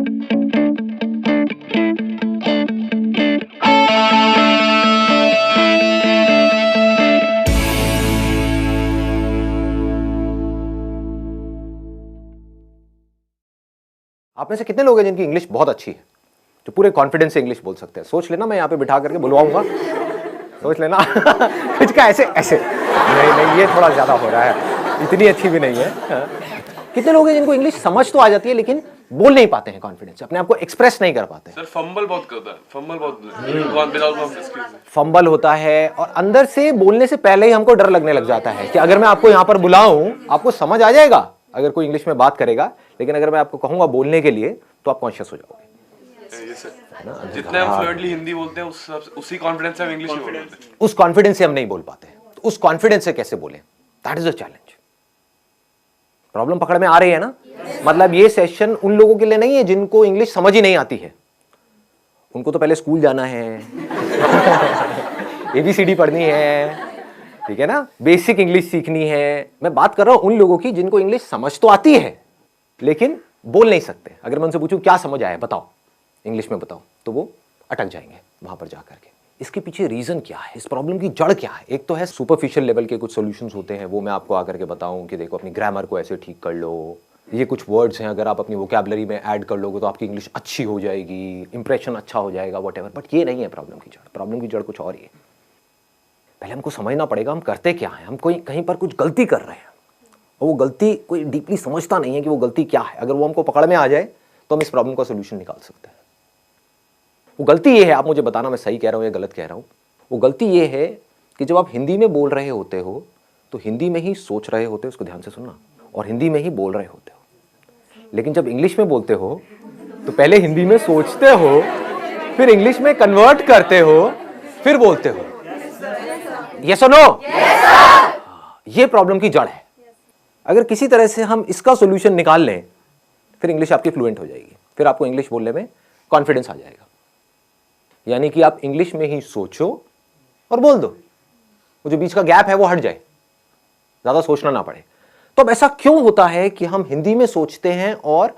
आप में से कितने लोग हैं जिनकी इंग्लिश बहुत अच्छी है, जो पूरे कॉन्फिडेंस से इंग्लिश बोल सकते हैं? सोच लेना, मैं यहाँ पे बिठा करके बुलवाऊंगा, सोच लेना। कुछ का ऐसे ऐसे नहीं, ये थोड़ा ज्यादा हो रहा है, इतनी अच्छी भी नहीं है। कितने लोग हैं जिनको इंग्लिश समझ तो आ जाती है लेकिन बोल नहीं पाते हैं कॉन्फिडेंस, अपने आप को एक्सप्रेस नहीं कर पाते? सर फंबल बहुत करता है, फंबल बहुत फंबल होता है और अंदर से बोलने से पहले ही हमको डर लगने लग जाता है कि अगर मैं आपको यहाँ पर बुलाऊं आपको समझ आ जाएगा अगर कोई इंग्लिश में बात करेगा, लेकिन अगर मैं आपको कहूंगा बोलने के लिए तो आप कॉन्शियस हो जाओगे। जितने हम फ्लुएंटली हिंदी बोलते हैं उसी कॉन्फिडेंस से हम इंग्लिश में बोलते हैं। उस कॉन्फिडेंस से हम नहीं बोल पाते, तो उस कॉन्फिडेंस से कैसे बोलें? That is the challenge. Problem पकड़ में आ रही है ना? मतलब ये सेशन उन लोगों के लिए नहीं है जिनको इंग्लिश समझ ही नहीं आती है, उनको तो पहले स्कूल जाना है, एबीसीडी पढ़नी है, ठीक है ना, बेसिक इंग्लिश सीखनी है। मैं बात कर रहा हूं उन लोगों की जिनको इंग्लिश समझ तो आती है लेकिन बोल नहीं सकते। अगर मैं उनसे पूछूं क्या समझ आया बताओ, इंग्लिश में बताओ, तो वो अटक जाएंगे वहां पर जाकर के। इसके पीछे रीजन क्या है, इस प्रॉब्लम की जड़ क्या है? एक तो है सुपरफिशियल लेवल के कुछ सॉल्यूशंस होते हैं, वो मैं आपको आकर के बताऊं कि देखो अपनी ग्रामर को ऐसे ठीक कर लो, ये कुछ वर्ड्स हैं अगर आप अपनी वोकैबुलरी में ऐड कर लोगे तो आपकी इंग्लिश अच्छी हो जाएगी, इंप्रेशन अच्छा हो जाएगा, व्हाटएवर। बट ये नहीं है प्रॉब्लम की जड़। प्रॉब्लम की जड़ कुछ और ही है। पहले हमको समझना पड़ेगा हम करते क्या है। हम कहीं पर कुछ गलती कर रहे हैं और वो गलती कोई डीपली समझता नहीं है कि वो गलती क्या है। अगर वो हमको पकड़ में आ जाए तो हम इस प्रॉब्लम का सोल्यूशन निकाल सकते हैं। वो गलती ये है, आप मुझे बताना मैं सही कह रहा हूं या गलत कह रहा हूं। वो गलती ये है कि जब आप हिंदी में बोल रहे होते हो तो हिंदी में ही सोच रहे होते हो, उसको ध्यान से सुनना, और हिंदी में ही बोल रहे होते हो। लेकिन जब इंग्लिश में बोलते हो तो पहले हिंदी में सोचते हो, फिर इंग्लिश में कन्वर्ट करते हो, फिर बोलते हो। यस और नो? ये प्रॉब्लम की जड़ है। अगर किसी तरह से हम इसका सॉल्यूशन निकाल लें फिर इंग्लिश आपकी फ्लुएंट हो जाएगी, फिर आपको इंग्लिश बोलने में कॉन्फिडेंस आ जाएगा। यानी कि आप इंग्लिश में ही सोचो और बोल दो, वो जो बीच का गैप है वो हट जाए, ज्यादा सोचना ना पड़े। तो अब ऐसा क्यों होता है कि हम हिंदी में सोचते हैं और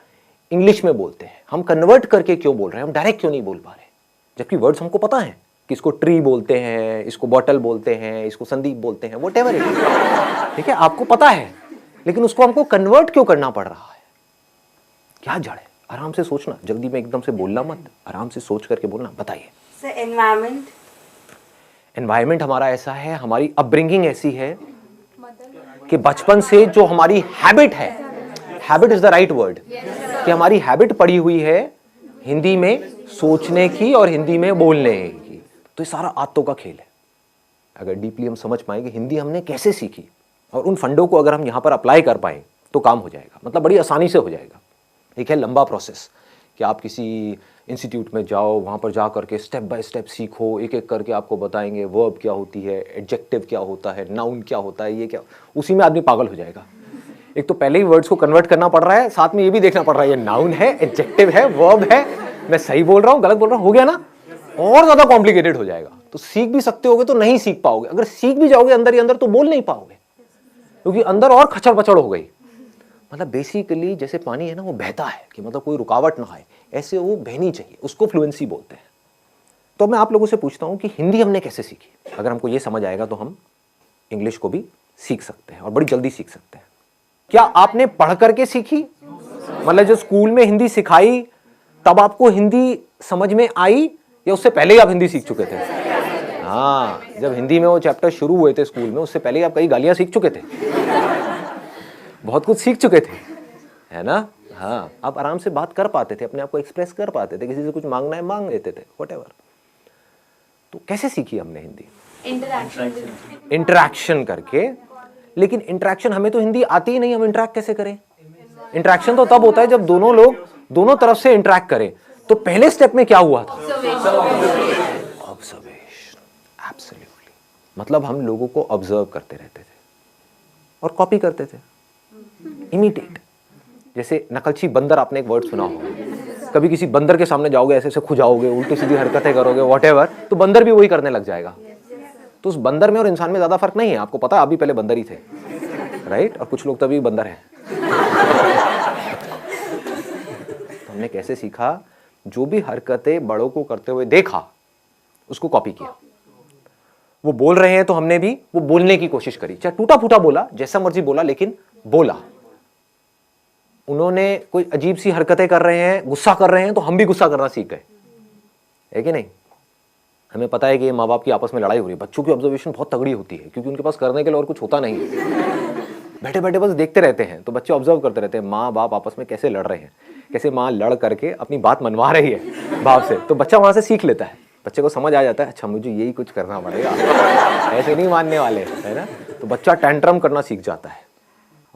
इंग्लिश में बोलते हैं? हम कन्वर्ट करके क्यों बोल रहे हैं? हम डायरेक्ट क्यों नहीं बोल पा रहे? जबकि वर्ड्स हमको पता है कि इसको ट्री बोलते हैं, इसको बॉटल बोलते हैं, इसको संदीप बोलते हैं, व्हाटएवर इट इज, ठीक है, आपको पता है, लेकिन उसको हमको कन्वर्ट क्यों करना पड़ रहा है? क्या जड़ है? आराम से सोचना, जल्दी में एकदम से बोलना मत, आराम से सोच करके बोलना। बताइए सर। एनवायरमेंट हमारा ऐसा है, हमारी अपब्रिंगिंग ऐसी है कि बचपन से जो हमारी हैबिट है, habit is the right word, कि हमारी हैबिट पड़ी हुई है हिंदी में सोचने की और हिंदी में बोलने की। तो ये सारा आदतों का खेल है। अगर डीपली हम समझ पाए कि हिंदी हमने कैसे सीखी और उन फंडों को अगर हम यहां पर अप्लाई कर पाए तो काम हो जाएगा, मतलब बड़ी आसानी से हो जाएगा। एक है लंबा प्रोसेस कि आप किसी इंस्टीट्यूट में जाओ, वहाँ पर जा करके स्टेप बाय स्टेप सीखो, एक एक करके आपको बताएंगे वर्ब क्या होती है, एडजेक्टिव क्या होता है, नाउन क्या होता है, ये क्या, उसी में आदमी पागल हो जाएगा। एक तो पहले ही वर्ड्स को कन्वर्ट करना पड़ रहा है, साथ में ये भी देखना पड़ रहा है ये नाउन है, एडजेक्टिव है, वर्ब है, मैं सही बोल रहा हूँ गलत बोल रहा हूँ, हो गया ना? और ज्यादा कॉम्प्लिकेटेड हो जाएगा। तो सीख भी सकते होगे तो नहीं सीख पाओगे, अगर सीख भी जाओगे अंदर ही अंदर तो बोल नहीं पाओगे, क्योंकि अंदर और खचड़ पचड़ हो गई। मतलब बेसिकली जैसे पानी है ना, वो बहता है कि मतलब कोई रुकावट ना आए, ऐसे वो बहनी चाहिए, उसको फ्लुएंसी बोलते हैं। तो मैं आप लोगों से पूछता हूं कि हिंदी हमने कैसे सीखी? अगर हमको ये समझ आएगा तो हम इंग्लिश को भी सीख सकते हैं और बड़ी जल्दी सीख सकते हैं। क्या आपने पढ़ करके सीखी? मतलब जो स्कूल में हिंदी सिखाई तब आपको हिंदी समझ में आई, या उससे पहले ही आप हिंदी सीख चुके थे? हाँ, जब हिंदी में वो चैप्टर शुरू हुए थे स्कूल में, उससे पहले ही आप कई गालियां सीख चुके थे, बहुत कुछ सीख चुके थे, है ना? हाँ, आप आराम से बात कर पाते थे, अपने आप को एक्सप्रेस कर पाते थे, किसी से कुछ मांगना है मांग लेते थे, व्हाटएवर। तो कैसे सीखी हमने हिंदी? इंटरैक्शन करके। लेकिन इंटरैक्शन, हमें तो हिंदी आती ही नहीं, हम इंटरैक्ट कैसे करें? इंटरैक्शन तो तब होता है जब दोनों लोग दोनों तरफ से इंटरैक्ट करें। तो पहले स्टेप में क्या हुआ था? ऑब्जर्वेशन। एब्सोल्युटली। मतलब हम लोगों को ऑब्जर्व करते रहते थे और कॉपी करते थे, इमिटेट। जैसे नकलची बंदर, आपने एक वर्ड सुना होगा, कभी किसी बंदर के सामने जाओगे, ऐसे ऐसे खुजाओगे, उल्टी सीधी हरकतें करोगे, व्हाटएवर, तो बंदर भी वही करने लग जाएगा। तो उस बंदर में और इंसान में ज्यादा फर्क नहीं है, आपको पता है, आप भी पहले बंदर ही थे, राइट? और कुछ लोग तभी बंदर हैं। तो हमने कैसे सीखा? जो भी हरकतें बड़ों को करते हुए देखा उसको कॉपी किया। वो बोल रहे हैं तो हमने भी वो बोलने की कोशिश करी, चाहे टूटा फूटा बोला, जैसा मर्जी बोला, लेकिन बोला। उन्होंने कोई अजीब सी हरकतें कर रहे हैं, गुस्सा कर रहे हैं, तो हम भी गुस्सा करना सीख गए, है कि नहीं? हमें पता है कि माँ बाप की आपस में लड़ाई हो रही है, बच्चों की ऑब्जर्वेशन बहुत तगड़ी होती है क्योंकि उनके पास करने के लिए और कुछ होता नहीं है। बैठे बैठे बस देखते रहते हैं, तो बच्चे ऑब्जर्व करते रहते हैं माँ बाप आपस में कैसे लड़ रहे हैं, कैसे माँ लड़ करके अपनी बात मनवा रही है बाप से, तो बच्चा वहां से सीख लेता है। बच्चे को समझ आ जाता है, अच्छा मुझे यही कुछ करना पड़ेगा, ऐसे नहीं मानने वाले, है ना? तो बच्चा टेंट्रम करना सीख जाता है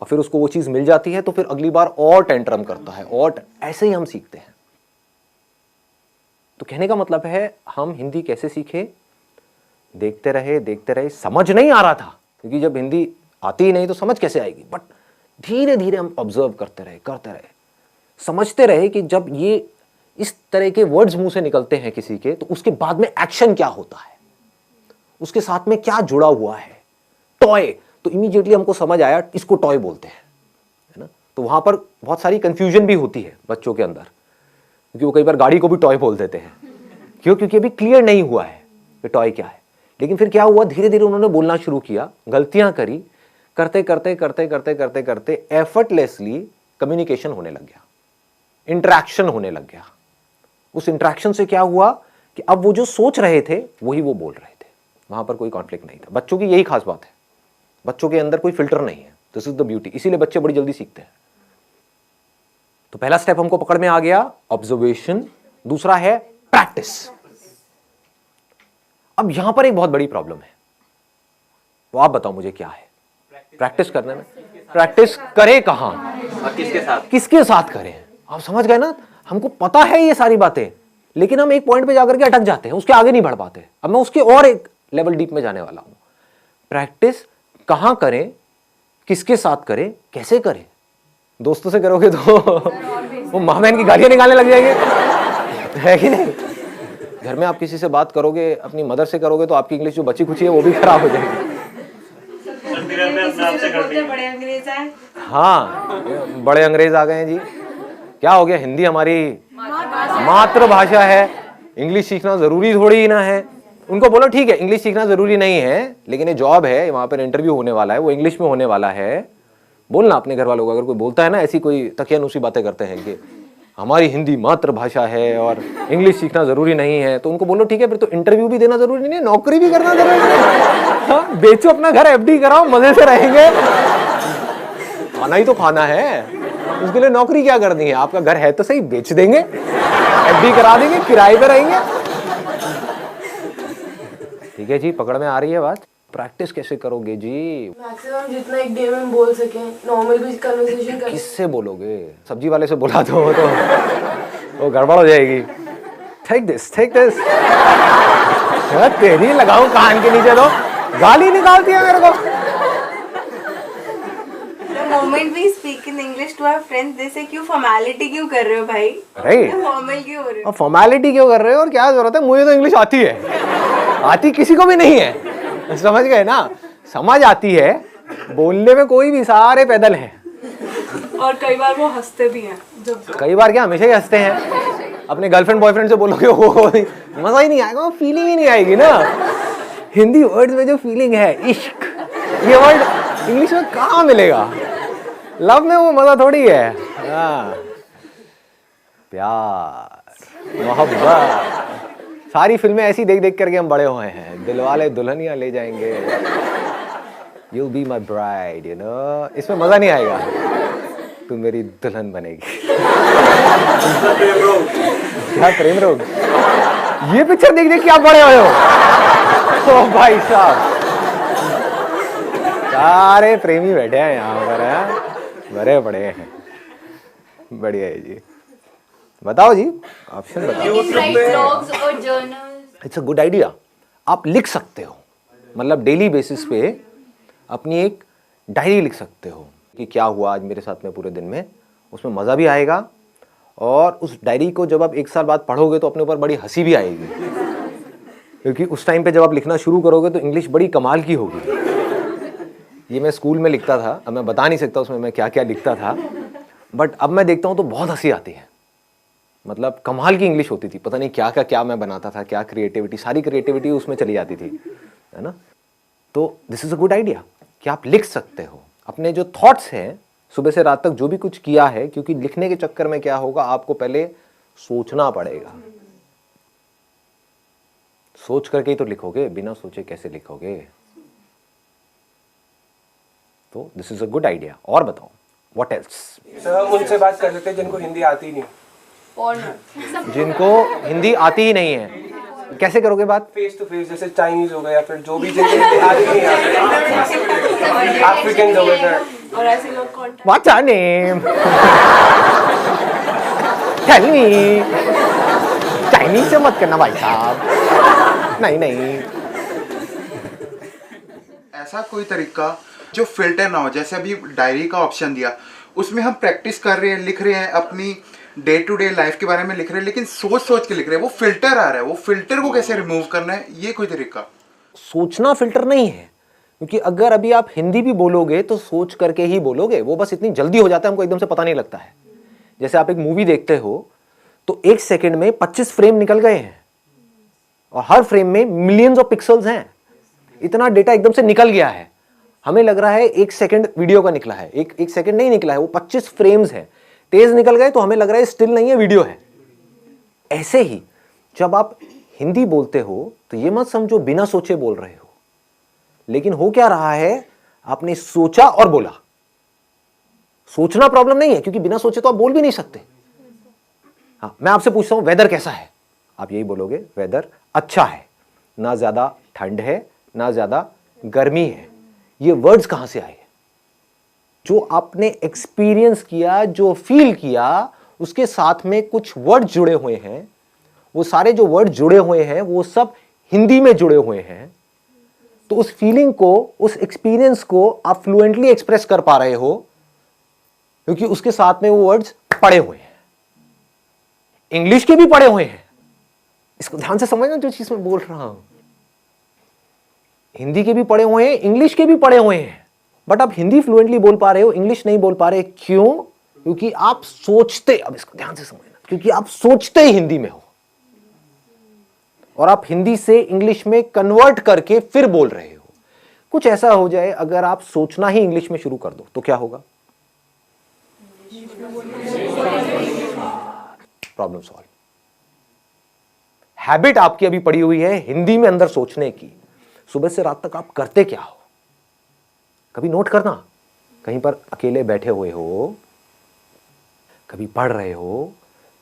और फिर उसको वो चीज मिल जाती है तो फिर अगली बार और टेंट्रम करता है, और ऐसे ही हम सीखते हैं। तो कहने का मतलब है हम हिंदी कैसे सीखे? देखते रहे, समझ नहीं आ रहा था क्योंकि जब हिंदी आती ही नहीं तो समझ कैसे आएगी, बट धीरे धीरे हम ऑब्जर्व करते रहे, समझते रहे कि जब ये इस तरह के वर्ड्स मुंह से निकलते हैं किसी के, तो उसके बाद में एक्शन क्या होता है, उसके साथ में क्या जुड़ा हुआ है। टॉय, तो इमीडिएटली हमको समझ आया इसको टॉय बोलते हैं, है ना? तो वहां पर बहुत सारी कंफ्यूजन भी होती है बच्चों के अंदर, क्योंकि वो कई बार गाड़ी को भी टॉय बोल देते हैं। क्यों? क्योंकि अभी क्लियर नहीं हुआ है कि टॉय क्या है। लेकिन फिर क्या हुआ, धीरे धीरे उन्होंने बोलना शुरू किया, गलतियां करी, करते एफर्टलेसली कम्युनिकेशन होने लग गया, इंटरेक्शन होने लग गया। उस इंटरेक्शन से क्या हुआ कि अब वो जो सोच रहे थे वही वो बोल रहे थे, वहां पर कोई कॉन्फ्लिक्ट नहीं था। बच्चों की यही खास बात है, बच्चों के अंदर कोई फिल्टर नहीं है, दिस इज द ब्यूटी, इसीलिए बच्चे बड़ी जल्दी सीखते हैं। तो पहला स्टेप हमको पकड़ में आ गया, ऑब्जर्वेशन। दूसरा है प्रैक्टिस। अब यहां पर एक बहुत बड़ी प्रॉब्लम है, वो आप बताओ मुझे क्या है? प्रैक्टिस करने में, प्रैक्टिस करे कहां और किसके साथ करें? आप समझ गए ना? हमको पता है ये सारी बातें, लेकिन हम एक पॉइंट पे जाकर के अटक जाते हैं, उसके आगे नहीं बढ़ पाते। अब मैं उसके और एक लेवल डीप में जाने वाला हूं। प्रैक्टिस कहां करें, किसके साथ करें, कैसे करें? दोस्तों से करोगे तो वो माँ बहन की गालियां निकालने लग जाएंगे, है कि नहीं? घर में आप किसी से बात करोगे, अपनी मदर से करोगे, तो आपकी इंग्लिश जो बची खुची है वो भी खराब हो जाएगी। बड़े अंग्रेज आए। हाँ, बड़े अंग्रेज आ गए हैं जी। क्या हो गया? हिंदी हमारी मातृभाषा है, इंग्लिश सीखना जरूरी थोड़ी ही ना है। उनको बोलो ठीक है इंग्लिश सीखना जरूरी नहीं है, लेकिन ये जॉब है, वहां पर इंटरव्यू होने वाला है, वो इंग्लिश में होने वाला है। बोलना अपने घर वालों को, अगर कोई बोलता है ना ऐसी कोई तकियानुसी बातें करते हैं कि हमारी हिंदी मातृभाषा है और इंग्लिश सीखना जरूरी नहीं है, तो उनको बोलो ठीक है फिर तो इंटरव्यू भी देना जरूरी नहीं है, नौकरी भी करना जरूरी नहीं है। हाँ, बेचो अपना घर, एफडी कराओ, मजे से रहेंगे। खाना ही तो खाना है, उसके लिए नौकरी क्या करनी है? आपका घर है तो सही, बेच देंगे, एफडी करा देंगे, किराए पे रहेंगे। ठीक है जी, पकड़ में आ रही है बात? प्रैक्टिस कैसे करोगे जी? मैक्सिमम जितना एक डे में बोल सके, नॉर्मल भी कन्वर्सेशन कर। किससे बोलोगे? सब्जी वाले से बोला तो वो गड़बड़ हो जाएगी। टेक दिस तेरी लगाऊं कान के नीचे, तो गाली निकालती है मेरे को। The moment we speak in English to our friends, they say क्यों फॉर्मेलिटी क्यों कर रहे हो भाई? राइट, फॉर्मल क्यों हो रहे हो? फॉर्मेलिटी क्यों कर रहे हो और क्या जरूरत है? मुझे तो इंग्लिश आती है, आती किसी को भी नहीं है, समझ गए ना? समझ आती है, बोलने में कोई भी, सारे पैदल हैं। और कई बार वो हंसते भी हैं। कई बार क्या, हमेशा ही हंसते हैं। अपने गर्लफ्रेंड बॉयफ्रेंड से बोलोगे वो मजा ही नहीं आएगा, फीलिंग ही नहीं आएगी ना। हिंदी वर्ड्स में जो फीलिंग है, इश्क, ये वर्ड इंग्लिश में कहाँ मिलेगा? लव में वो मजा थोड़ी है। हाँ, प्यार, मोहब्बत, सारी फिल्में ऐसी देख देख करके हम बड़े हुए हैं। दिलवाले दुल्हनिया ले जाएंगे, You'll be my bride, you know? इसमें मजा नहीं आएगा, तू मेरी दुल्हन बनेगी। क्या प्रेम रोग? ये पिक्चर देख देख के आप बड़े हुए हो। ओ भाई साहब, सारे प्रेमी बैठे हैं यहाँ पर, हैं बड़े बड़े हैं। बढ़िया है जी। बताओ जी, ऑप्शन बताओ। It's a good idea. आप लिख सकते हो, मतलब डेली बेसिस पे अपनी एक डायरी लिख सकते हो कि क्या हुआ आज मेरे साथ में पूरे दिन में। उसमें मज़ा भी आएगा, और उस डायरी को जब आप एक साल बाद पढ़ोगे तो अपने ऊपर बड़ी हंसी भी आएगी, क्योंकि उस टाइम पे जब आप लिखना शुरू करोगे तो इंग्लिश बड़ी कमाल की होगी। ये मैं स्कूल में लिखता था, अब मैं बता नहीं सकता उसमें मैं क्या क्या लिखता था, बट अब मैं देखता हूँ तो बहुत हंसी आती है। मतलब कमाल की इंग्लिश होती थी, पता नहीं क्या का क्या मैं बनाता था, क्या क्रिएटिविटी, सारी क्रिएटिविटी उसमें चली जाती थी, है ना। तो this is a good idea कि आप लिख सकते हो अपने जो थॉट्स हैं, सुबह से रात तक जो भी कुछ किया है, क्योंकि लिखने के चक्कर में क्या होगा, आपको पहले सोचना पड़ेगा। सोच करके ही तो लिखोगे, बिना सोचे कैसे लिखोगे। तो this is a good idea. और बताओ व्हाट एल्स। सर हम उनसे बात कर सकते हैं जिनको हिंदी आती ही नहीं। जिनको हिंदी आती ही नहीं है, कैसे करोगे बात? फेस टू फेस, जैसे चाइनीज हो गए या फिर जो भी जिनको हिंदी आती नहीं है, अफ्रीकन हो गए सर। और ऐसे लोग contact What's your name? Tell me. Chinese से मत करना भाई साहब, नहीं नहीं। ऐसा कोई तरीका जो फिल्टर ना हो, जैसे अभी डायरी का ऑप्शन दिया, उसमें हम प्रैक्टिस कर रहे हैं, लिख रहे हैं, अपनी डे टू डे लाइफ के बारे में लिख रहे हैं, लेकिन सोच सोच के लिख रहे हैं, वो फिल्टर आ रहा है, वो फिल्टर को कैसे रिमूव करना है, ये कोई तरीका? सोचना फिल्टर नहीं है, क्योंकि अगर अभी आप हिंदी भी बोलोगे तो सोच करके ही बोलोगे, वो बस इतनी जल्दी हो जाता है, हमको एकदम से पता नहीं लगता है। जैसे आप एक मूवी देखते हो तो एक सेकंड में 25 फ्रेम निकल गए हैं, और हर फ्रेम में मिलियंस ऑफ पिक्सल्स हैं, इतना डेटा एकदम से निकल गया है। हमें लग रहा है एक सेकंड वीडियो का निकला है, एक सेकंड नहीं निकला है, वो 25 फ्रेम्स है, तेज निकल गए तो हमें लग रहा है स्टिल नहीं है, वीडियो है। ऐसे ही जब आप हिंदी बोलते हो तो ये मत समझो बिना सोचे बोल रहे हो, लेकिन हो क्या रहा है, आपने सोचा और बोला। सोचना प्रॉब्लम नहीं है, क्योंकि बिना सोचे तो आप बोल भी नहीं सकते। हाँ, मैं आपसे पूछता हूं वेदर कैसा है, आप यही बोलोगे वेदर अच्छा है, ना ज्यादा ठंड है ना ज्यादा गर्मी है। ये वर्ड्स कहां से आए? जो आपने एक्सपीरियंस किया, जो फील किया, उसके साथ में कुछ वर्ड जुड़े हुए हैं। वो सारे जो वर्ड जुड़े हुए हैं वो सब हिंदी में जुड़े हुए हैं। तो उस फीलिंग को, उस एक्सपीरियंस को आप फ्लुएंटली एक्सप्रेस कर पा रहे हो, क्योंकि उसके साथ में वो वर्ड्स पड़े हुए हैं। इंग्लिश के भी पड़े हुए हैं, इसको ध्यान से समझना जो चीज मैं बोल रहा हूं। हिंदी के भी पड़े हुए हैं, इंग्लिश के भी पड़े हुए हैं, बट आप हिंदी फ्लुएंटली बोल पा रहे हो, इंग्लिश नहीं बोल पा रहे। क्यों? क्योंकि आप सोचते, अब इसको ध्यान से समझना, क्योंकि आप सोचते ही हिंदी में हो, और आप हिंदी से इंग्लिश में कन्वर्ट करके फिर बोल रहे हो। कुछ ऐसा हो जाए, अगर आप सोचना ही इंग्लिश में शुरू कर दो तो क्या होगा? Problem solve. हैबिट आपकी अभी पड़ी हुई है हिंदी में अंदर सोचने की। सुबह से रात तक आप करते क्या हो? कभी नोट करना, कहीं पर अकेले बैठे हुए हो, कभी पढ़ रहे हो,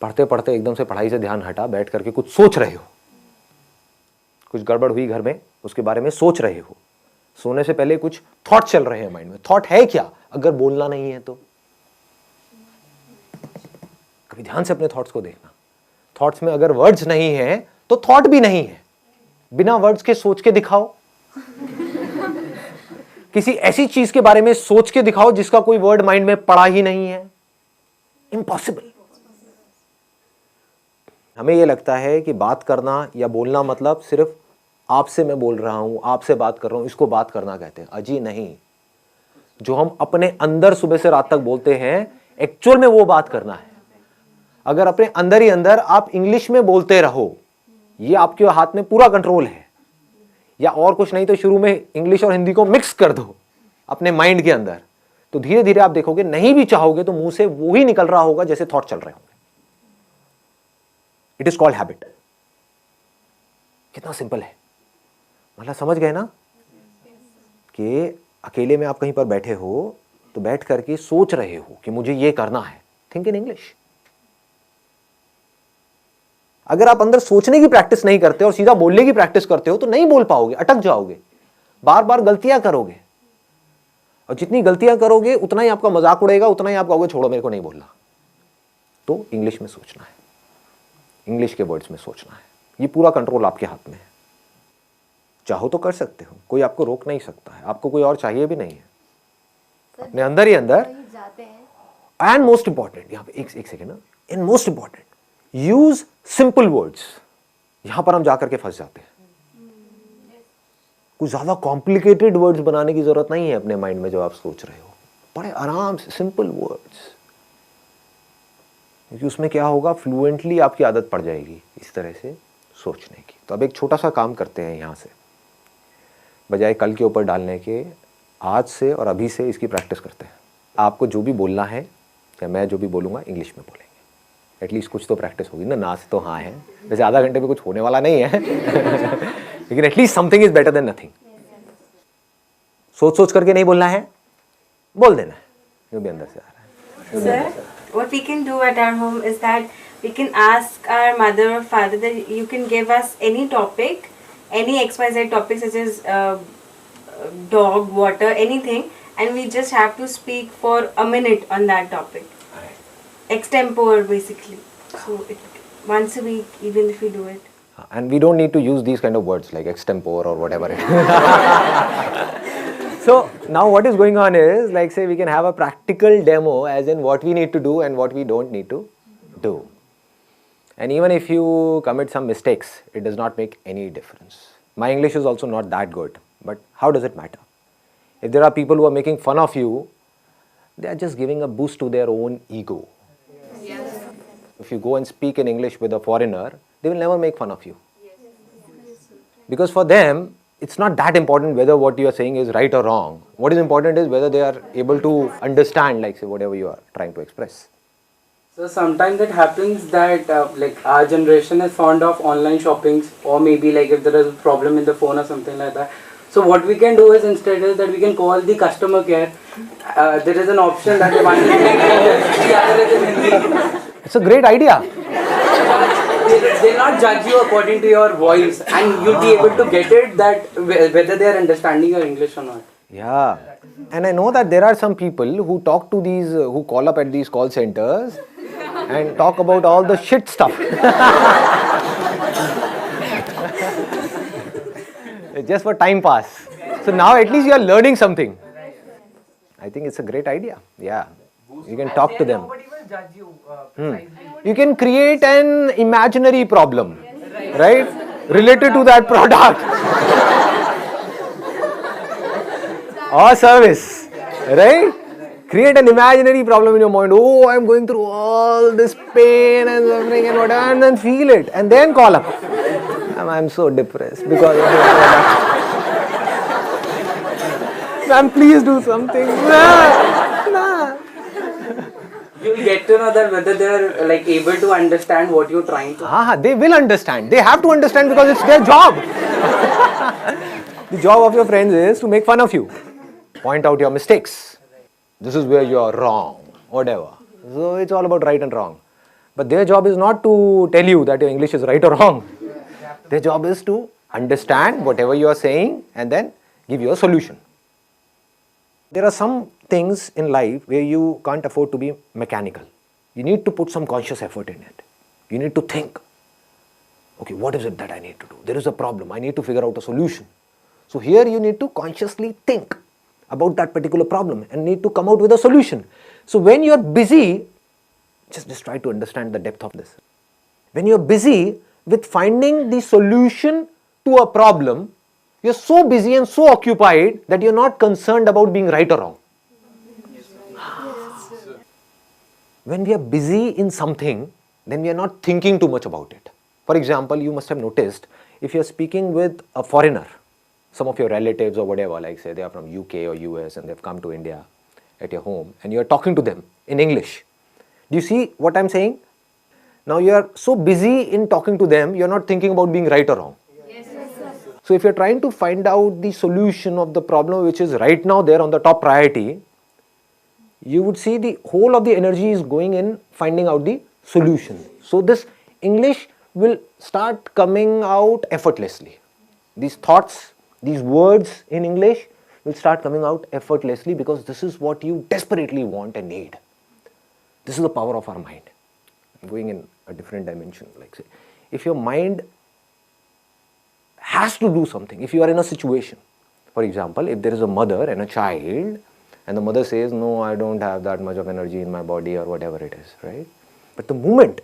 पढ़ते पढ़ते एकदम से पढ़ाई से ध्यान हटा, बैठ करके कुछ सोच रहे हो, कुछ गड़बड़ हुई घर में, उसके बारे में सोच रहे हो, सोने से पहले कुछ थॉट चल रहे हैं माइंड में। थॉट है क्या अगर बोलना नहीं है तो? कभी ध्यान से अपने थॉट्स को देखना। थॉट्स में अगर वर्ड्स नहीं है तो थॉट भी नहीं है। बिना वर्ड्स के सोच के दिखाओ, किसी ऐसी चीज के बारे में सोच के दिखाओ जिसका कोई वर्ड माइंड में पड़ा ही नहीं है। इम्पॉसिबल। हमें यह लगता है कि बात करना या बोलना मतलब सिर्फ आपसे मैं बोल रहा हूं, आपसे बात कर रहा हूं, इसको बात करना कहते हैं। अजी नहीं, जो हम अपने अंदर सुबह से रात तक बोलते हैं, एक्चुअल में वो बात करना है। अगर अपने अंदर ही अंदर आप इंग्लिश में बोलते रहो, ये आपके हाथ में पूरा कंट्रोल है, या और कुछ नहीं तो शुरू में इंग्लिश और हिंदी को मिक्स कर दो अपने माइंड के अंदर, तो धीरे धीरे आप देखोगे, नहीं भी चाहोगे तो मुंह से वो ही निकल रहा होगा जैसे थॉट चल रहे होंगे। It is called habit. कितना सिंपल है, मतलब समझ गए ना कि अकेले में आप कहीं पर बैठे हो तो बैठ करके सोच रहे हो कि मुझे ये करना है। Think in English. अगर आप अंदर सोचने की प्रैक्टिस नहीं करते और सीधा बोलने की प्रैक्टिस करते हो तो नहीं बोल पाओगे, अटक जाओगे, बार बार गलतियां करोगे, और जितनी गलतियां करोगे उतना ही आपका मजाक उड़ेगा, उतना ही आप कहोगे छोड़ो मेरे को नहीं बोलना। तो इंग्लिश में सोचना है, इंग्लिश के वर्ड्स में सोचना है। ये पूरा कंट्रोल आपके हाथ में है। चाहो तो कर सकते हो, कोई आपको रोक नहीं सकता है, आपको कोई और चाहिए भी नहीं है, अपने अंदर ही अंदर। एंड मोस्ट इंपॉर्टेंट, यहां पे एक सेकेंड ना, and most important, use simple words. यहां पर हम जाकर के फंस जाते हैं। कुछ ज्यादा कॉम्प्लिकेटेड वर्ड्स बनाने की जरूरत नहीं है अपने माइंड में जो आप सोच रहे हो। बड़े आराम से सिंपल वर्ड्स। क्योंकि उसमें क्या होगा, फ्लुएंटली आपकी आदत पड़ जाएगी इस तरह से सोचने की। तो अब एक छोटा सा काम करते हैं यहाँ से, बजाय कल के ऊपर डालने के, आज से और अभी से इसकी प्रैक्टिस करते हैं। आपको जो भी बोलना है या मैं जो भी बोलूँगा इंग्लिश में बोलेंगे, एटलीस्ट कुछ तो प्रैक्टिस होगी ना से तो हाँ है, वैसे आधा घंटे में कुछ होने वाला नहीं है लेकिन at least something is better than nothing. सोच सोच करके नहीं बोलना है, बोल देना है जो भी अंदर से आ रहा है। Sir, what we can do at our home is that we can ask our mother or father that you can give us any topic, any XYZ topic such as dog, water, anything, and we just have to speak for a minute on that topic. Extempore basically. So once a week, even if we do it. And we don't need to use these kind of words like extempore or whatever. So now what is going on is, like say we can have a practical demo as in what we need to do and what we don't need to do. And even if you commit some mistakes, it does not make any difference. My English is also not that good, but how does it matter? If there are people who are making fun of you, they are just giving a boost to their own ego. Yes. If you go and speak in English with a foreigner, they will never make fun of you. Because for them, it's not that important whether what you are saying is right or wrong. What is important is whether they are able to understand, like say, whatever you are trying to express. So sometimes it happens that like our generation is fond of online shoppings, or maybe like if there is a problem in the phone or something like that. So what we can do is instead is that we can call the customer care. There is an option that one is in English, the other is in Hindi. It's a great idea. They'll not judge you according to your voice, and you'll be able to get it that whether they are understanding your English or not. Yeah. And I know that there are some people who talk to these, who call up at these call centers and talk about all the shit stuff. Just for time pass. So now at least you are learning something. I think it's a great idea. Yeah. You can talk to them. Nobody will judge you. You can create an imaginary problem, right? Related to that product or service, right? Create an imaginary problem in your mind. Oh, I'm going through all this pain and suffering and whatever, and then feel it, and then call up. I'm so depressed because of this product. Ma'am, please do something. Nah. You'll get to know that whether they are like able to understand what you're trying to. They will understand. They have to understand because it's their job. The job of your friends is to make fun of you, point out your mistakes. This is where you are wrong, whatever. So it's all about right and wrong. But their job is not to tell you that your English is right or wrong. Their job is to understand whatever you are saying and then give you a solution. There are some things in life where you can't afford to be mechanical. You need to put some conscious effort in it. You need to think, okay, what is it that I need to do? There is a problem. I need to figure out a solution. So here you need to consciously think about that particular problem and need to come out with a solution. So when you are busy, just try to understand the depth of this. When you are busy with finding the solution to a problem, you're so busy and so occupied that you're not concerned about being right or wrong. When we are busy in something, then we are not thinking too much about it. For example, you must have noticed, if you're speaking with a foreigner, some of your relatives or whatever, like say they are from UK or US and they've come to India at your home and you're talking to them in English. Do you see what I'm saying? Now you are so busy in talking to them, you're not thinking about being right or wrong. So if you're trying to find out the solution of the problem which is right now there on the top priority, you would see the whole of the energy is going in finding out the solution. So this English will start coming out effortlessly. These thoughts, these words in English will start coming out effortlessly because this is what you desperately want and need. This is the power of our mind. I'm going in a different dimension. Like say, if your mind has to do something, if you are in a situation, for example, if there is a mother and a child, and the mother says, no, I don't have that much of energy in my body or whatever it is, right? But the moment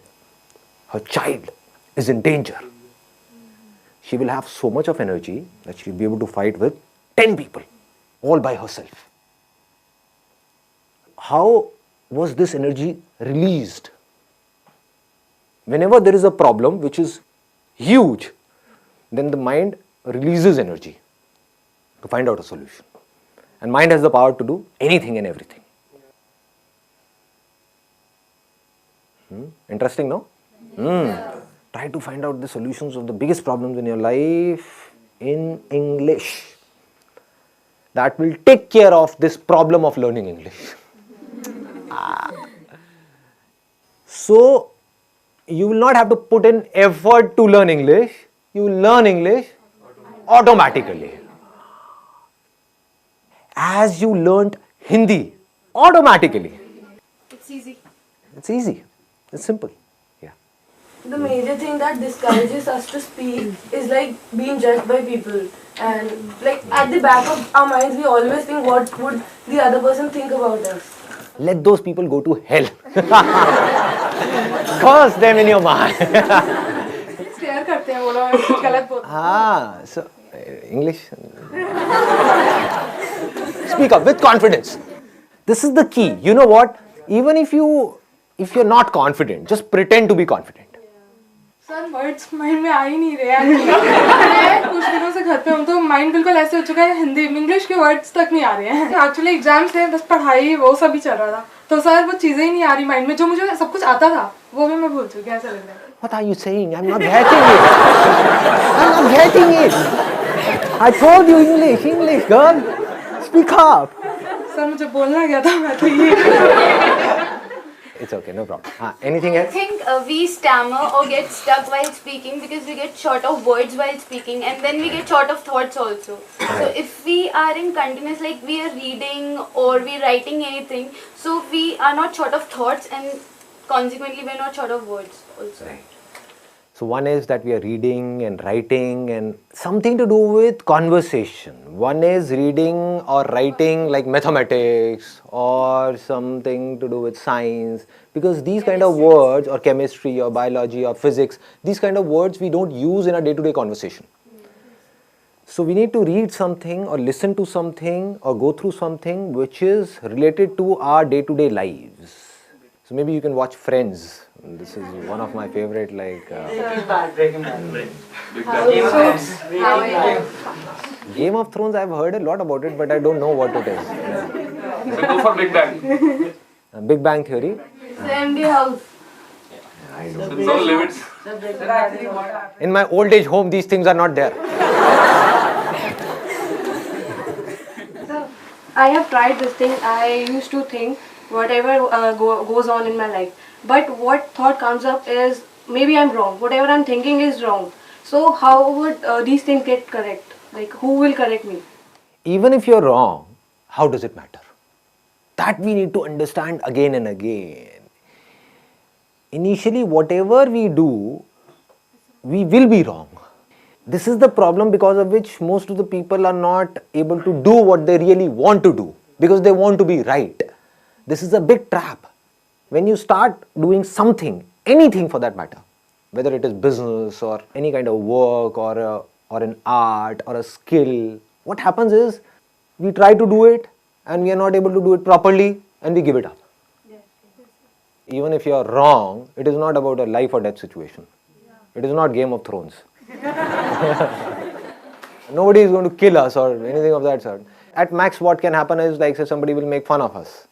her child is in danger, she will have so much of energy that she will be able to fight with 10 people, all by herself. How was this energy released? whenever there is a problem which is huge, then the mind releases energy to find out a solution. And mind has the power to do anything and everything. Interesting, no? Try to find out the solutions of the biggest problems in your life in English. That will take care of this problem of learning English. So, you will not have to put in effort to learn English. You will learn English automatically. As you learnt Hindi automatically. It's easy. It's easy. It's simple. Yeah. The major thing that discourages us to speak is like being judged by people. And like at the back of our minds, we always think what would the other person think about us. Let those people go to hell. Curse them in your mind. Stare करते हैं वो लोग गलत बोलते So English. Speak up with confidence. This is the key. You know what? Even if you're not confident, just pretend to be confident. Sir words mind में आ ही नहीं रहे हैं कुछ दिनों से घर पे हूँ तो माइंड बिल्कुल ऐसे हो चुका है हिंदी इंग्लिश के वर्ड्स तक नहीं आ रहे हैं एक्चुअली एग्जाम्स थे बस पढ़ाई वो सब ही चल रहा था तो सर वो चीज़ें ही नहीं आ रही माइंड में जो मुझे सब कुछ आता था वो भी मैं भूल चुकी ऐसा लग रहा है What are you saying? I'm not getting it. I'm not getting it. I told you English, girl. Speak up. Sir मुझे बोलना गया था मैं तो ये It's okay, no problem. Anything I else? think we stammer or get stuck while speaking because we get short of words while speaking and then we get short of thoughts also. So if we are in continuous, like we are reading or we are writing anything, so we are not short of thoughts and consequently we are not short of words also. Right. So one is that we are reading and writing and something to do with conversation. One is reading or writing like mathematics or something to do with science, because these kind of words, or chemistry or biology or physics, these kind of words we don't use in our day-to-day conversation. So we need to read something or listen to something or go through something which is related to our day-to-day lives. So maybe you can watch Friends. This is one of my favorite, like Breaking Bad. Game of Thrones. I've heard a lot about it, but I don't know what it is. So go for Big Bang. Big Bang Theory. MD House. No limits. In my old age home, these things are not there. I have tried this thing. I used to think whatever goes on in my life. But what thought comes up is maybe I'm wrong. Whatever I'm thinking is wrong. So how would these things get correct? Like who will correct me? Even if you're wrong, how does it matter? That we need to understand again and again. Initially, whatever we do, we will be wrong. This is the problem because of which most of the people are not able to do what they really want to do, because they want to be right. This is a big trap. When you start doing something, anything for that matter, whether it is business or any kind of work or an art or a skill, what happens is we try to do it and we are not able to do it properly and we give it up. Even if you are wrong, it is not about a life or death situation. It is not Game of Thrones. Nobody is going to kill us or anything of that sort. At max, what can happen is, like, say, somebody will make fun of us.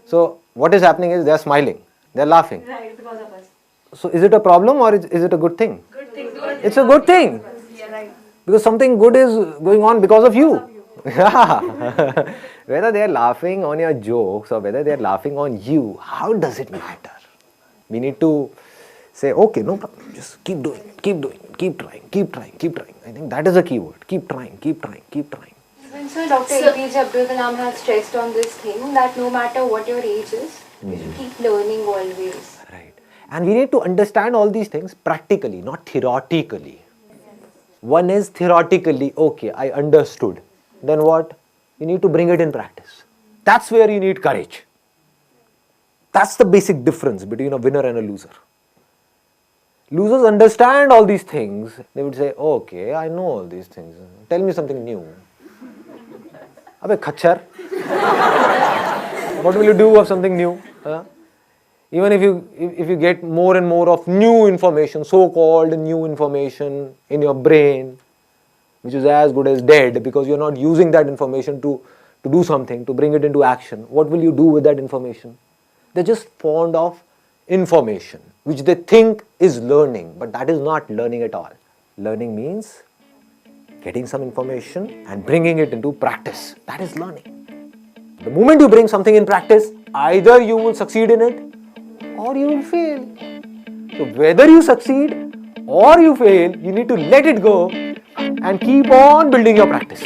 So what is happening is they are smiling, they are laughing. Right, because of us. So is it a problem or is it a good thing? Good thing. It's a good thing. Yeah, right. Because something good is going on because of you. Yeah. Whether they are laughing on your jokes or whether they are laughing on you, how does it matter? We need to say, okay, no problem, just keep doing it, keep doing it, keep trying, keep trying, keep trying. I think that is a key word. Keep trying, keep trying, keep trying. Sir, Dr. APJ Abdul Kalam has stressed on this thing that no matter what your age is, you should keep learning always. Right. And we need to understand all these things practically, not theoretically. One is theoretically, okay, I understood. Then what? You need to bring it in practice. That's where you need courage. That's the basic difference between a winner and a loser. Losers understand all these things. They would say, okay, I know all these things. Tell me something new. Abhe khachar. What will you do of something new? Even if you get more and more of new information, so-called new information in your brain, which is as good as dead because you're not using that information to do something, to bring it into action, what will you do with that information? They're just fond of information, which they think is learning, but that is not learning at all. Learning means getting some information and bringing it into practice. That is learning. The moment you bring something in practice, either you will succeed in it or you will fail. So whether you succeed or you fail, you need to let it go and keep on building your practice.